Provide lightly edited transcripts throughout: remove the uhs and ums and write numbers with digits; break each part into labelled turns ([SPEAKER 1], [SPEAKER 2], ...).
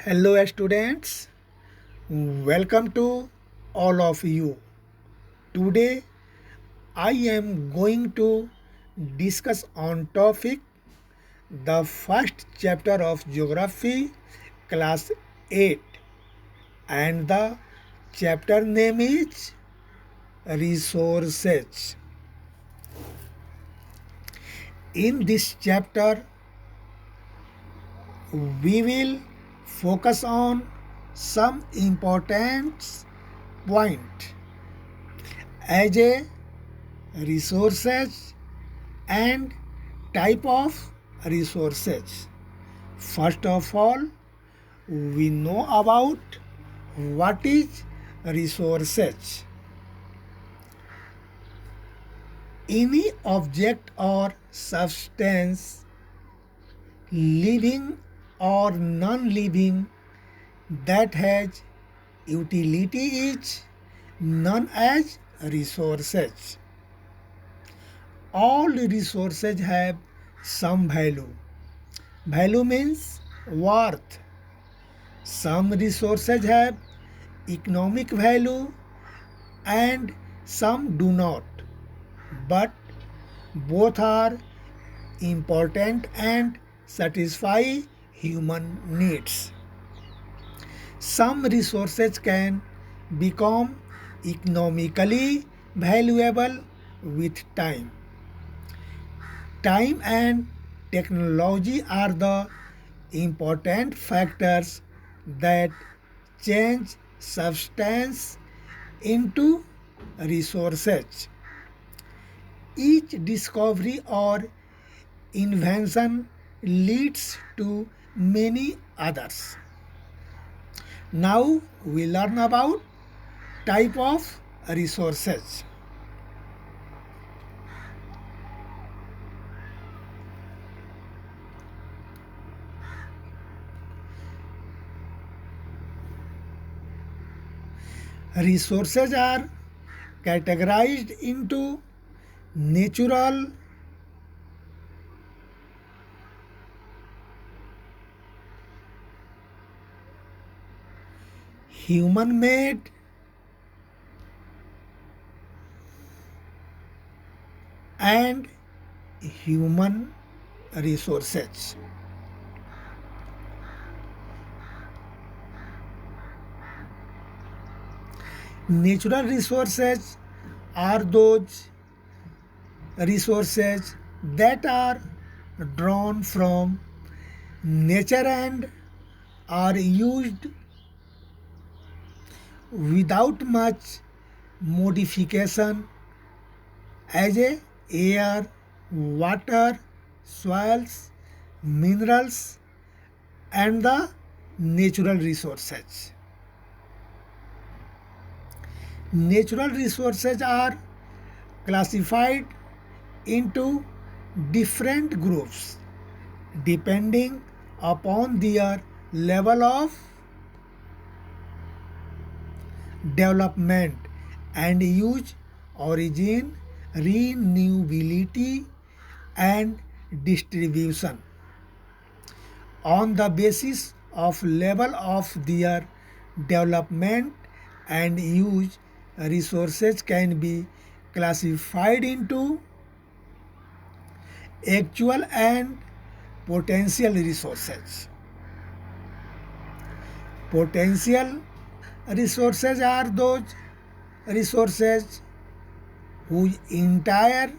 [SPEAKER 1] Hello students, welcome to all of you. Today I am going to discuss on topic the first chapter of geography class 8 and the chapter name is resources. In this chapter we will focus on some important point as a resources and type of resources. First of all, we know about what is resources. Any object or substance, living or non-living, that has utility is known as resources. All resources have some value. Value means worth. Some resources have economic value and some do not. But both are important and satisfy human needs. Some resources can become economically valuable with time. Time and technology are the important factors that change substance into resources. Each discovery or invention leads to many others. Now we learn about type of resources. Resources are categorized into natural, human made, and human resources. Natural resources are those resources that are drawn from nature and are used without much modification as a air, water, soils, minerals and the natural resources. Natural resources are classified into different groups depending upon their level of development and use, origin, renewability and distribution. On the basis of level of their development and use, resources can be classified into actual and potential resources. Potential resources are those resources whose entire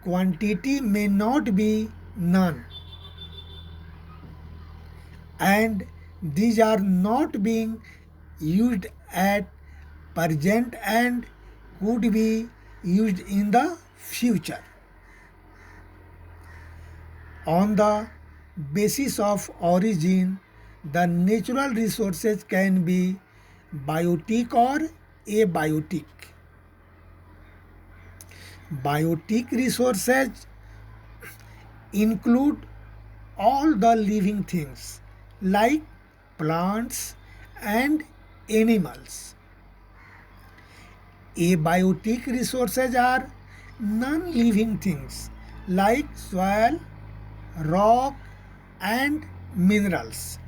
[SPEAKER 1] quantity may not be known, and these are not being used at present and could be used in the future. On the basis of origin, the natural resources can be biotic or abiotic. Biotic resources include all the living things like plants and animals. Abiotic resources are non-living things like soil, rock and minerals.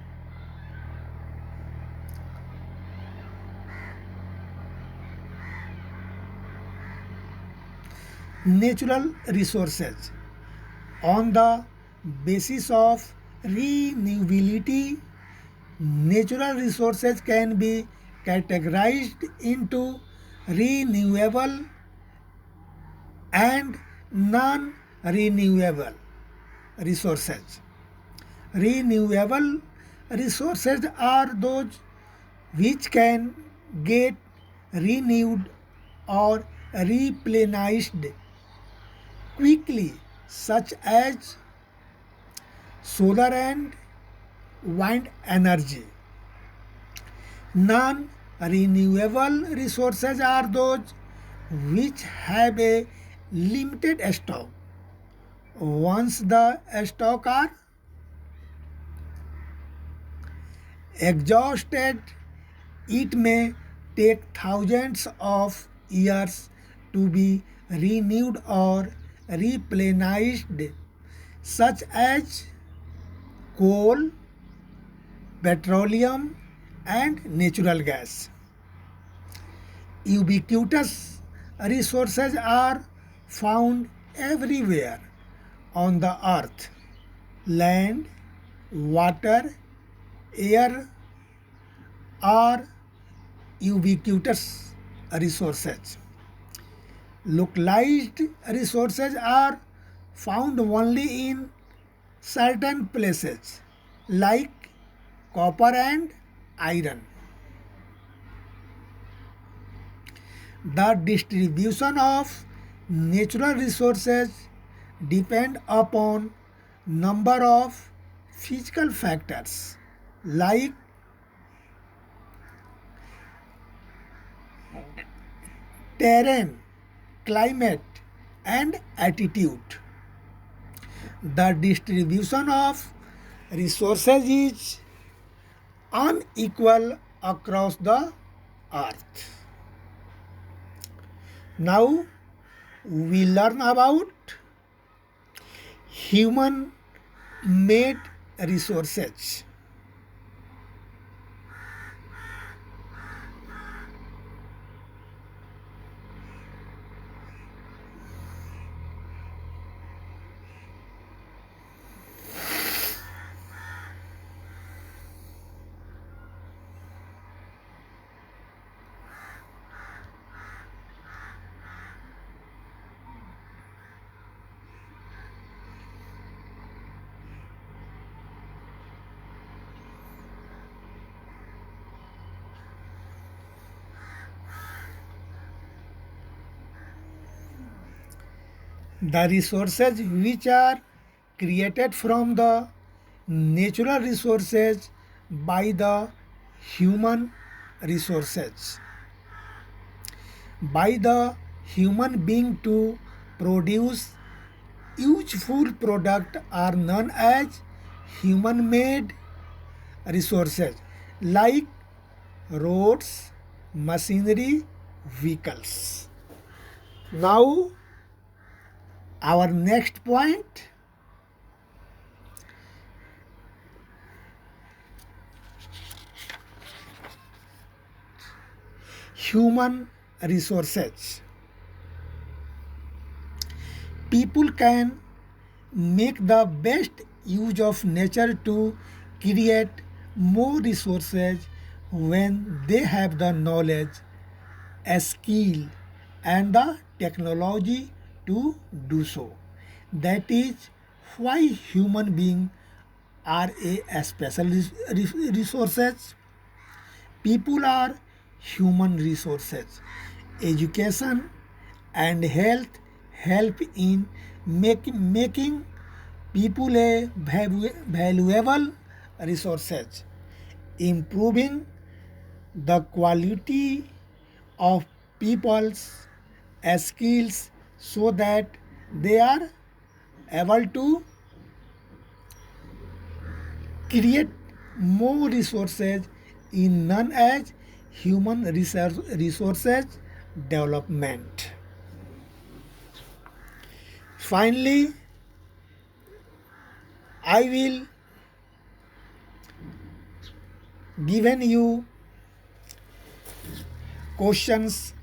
[SPEAKER 1] natural resources. On the basis of renewability, natural resources can be categorized into renewable and non-renewable resources. Renewable resources are those which can get renewed or replenished quickly, such as solar and wind energy. Non renewable resources are those which have a limited stock. Once the stock are exhausted, it may take thousands of years to be renewed or replenished, such as coal, petroleum, and natural gas. Ubiquitous resources are found everywhere on the earth: land, water, air are ubiquitous resources. Localized resources are found only in certain places like copper and iron. The distribution of natural resources depend upon number of physical factors like terrain, climate, and attitude. The distribution of resources is unequal across the earth. Now we learn about human made resources. The resources which are created from the natural resources by the human resources by the human being to produce useful product are known as human made resources like roads, machinery, vehicles. Now our next point: human resources. People can make the best use of nature to create more resources when they have the knowledge, a skill, and the technology to do so. That is why human beings are a special resources. People are human resources. Education and health help in making people a valuable resources, improving the quality of people's skills so that they are able to create more resources in known as human resources development. Finally, I will given you questions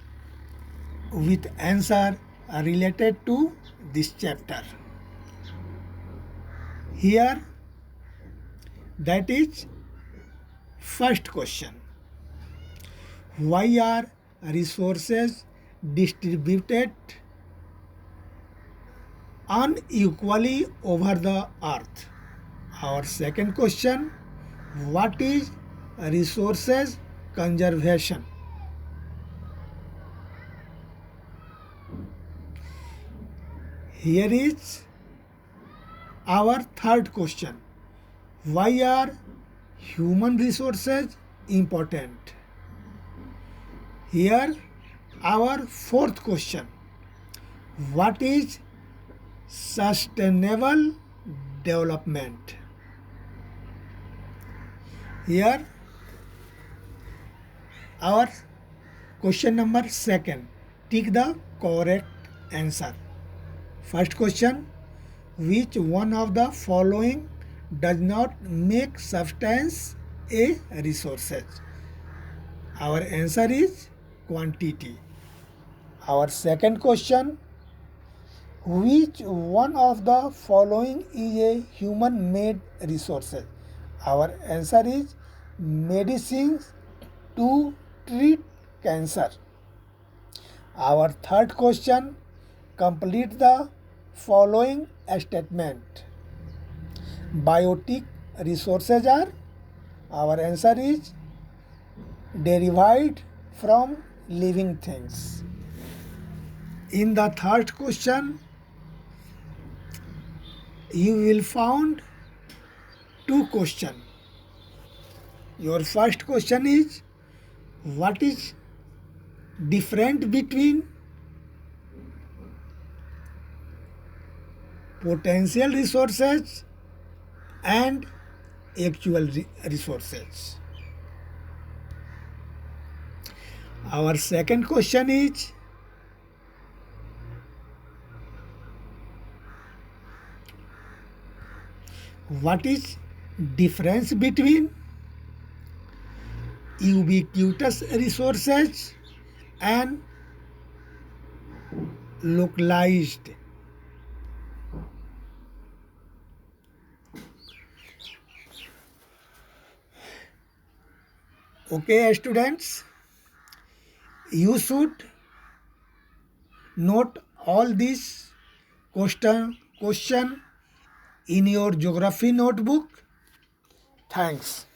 [SPEAKER 1] with answer related to this chapter. Here, that is first question. Why are resources distributed unequally over the earth? Our second question, what is resources conservation? Here is our third question, why are human resources important? Here our fourth question, what is sustainable development? Here our question number second, tick the correct answer. First question, which one of the following does not make substance a resources? Our answer is quantity. Our second question, which one of the following is a human made resources? Our answer is medicines to treat cancer. Our third question, complete the following statement. Biotic resources are, our answer is derived from living things. In the third question, you will find two questions. Your first question is, what is different between potential resources and actual resources? Our second question is, what is difference between ubiquitous resources and localized? Okay, students, you should note all these question in your geography notebook. Thanks.